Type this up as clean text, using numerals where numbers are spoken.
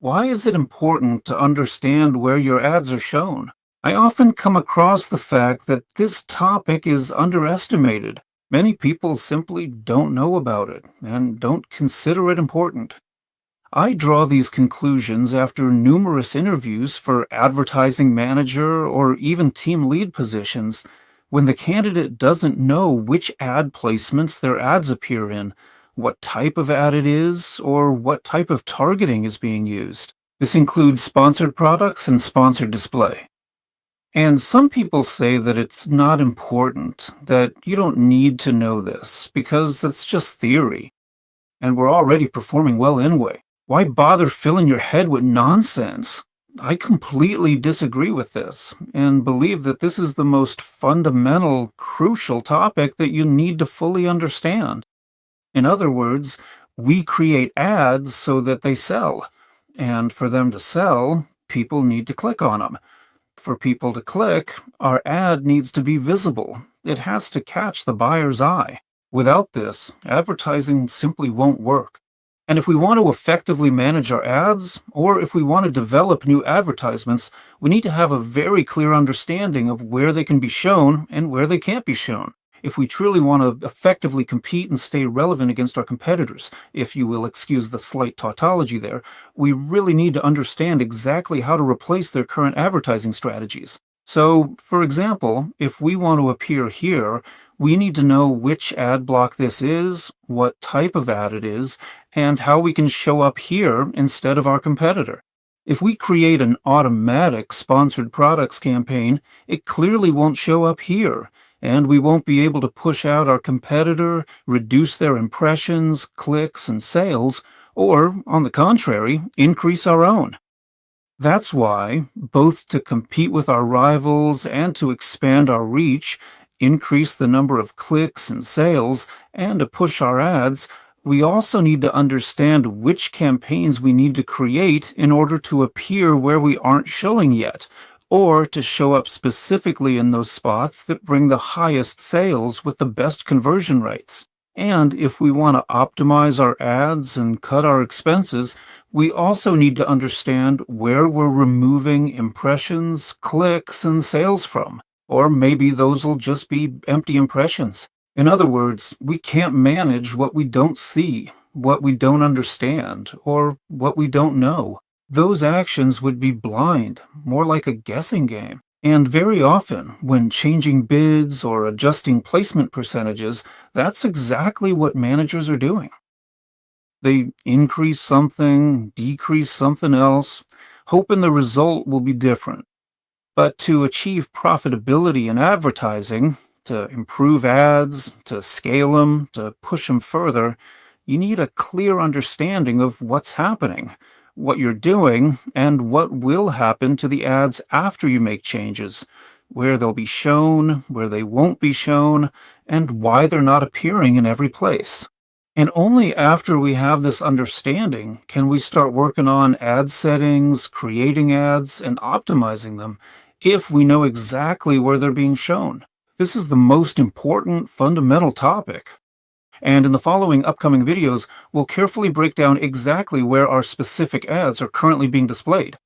Why is it important to understand where your ads are shown? I often come across the fact that this topic is underestimated. Many people simply don't know about it and don't consider it important. I draw these conclusions after numerous interviews for advertising manager or even team lead positions. When the candidate doesn't know which ad placements their ads appear in, what type of ad it is, or what type of targeting is being used. This includes sponsored products and sponsored display. And some people say that it's not important, that you don't need to know this, because that's just theory, and we're already performing well anyway. Why bother filling your head with nonsense? I completely disagree with this, and believe that this is the most fundamental, crucial topic that you need to fully understand. In other words, we create ads so that they sell, and for them to sell, people need to click on them. For people to click, our ad needs to be visible. It has to catch the buyer's eye. Without this, advertising simply won't work. And if we want to effectively manage our ads, or if we want to develop new advertisements, we need to have a very clear understanding of where they can be shown and where they can't be shown. If we truly want to effectively compete and stay relevant against our competitors, if you will excuse the slight tautology there, we really need to understand exactly how to replace their current advertising strategies. So, for example, if we want to appear here, we need to know which ad block this is, what type of ad it is, and how we can show up here instead of our competitor. If we create an automatic sponsored products campaign, it clearly won't show up here, and we won't be able to push out our competitor, reduce their impressions, clicks, and sales, or, on the contrary, increase our own. That's why, both to compete with our rivals and to expand our reach, increase the number of clicks and sales, and to push our ads, we also need to understand which campaigns we need to create in order to appear where we aren't showing yet, or to show up specifically in those spots that bring the highest sales with the best conversion rates. And if we want to optimize our ads and cut our expenses, we also need to understand where we're removing impressions, clicks, and sales from. Or maybe those will just be empty impressions. In other words, we can't manage what we don't see, what we don't understand, or what we don't know. Those actions would be blind, more like a guessing game. And very often, when changing bids or adjusting placement percentages, that's exactly what managers are doing. They increase something, decrease something else, hoping the result will be different. But to achieve profitability in advertising, to improve ads, to scale them, to push them further, you need a clear understanding of what's happening, what you're doing, and what will happen to the ads after you make changes, where they'll be shown, where they won't be shown, and why they're not appearing in every place. And only after we have this understanding can we start working on ad settings, creating ads, and optimizing them, if we know exactly where they're being shown. This is the most important fundamental topic. And in the following upcoming videos, we'll carefully break down exactly where our specific ads are currently being displayed.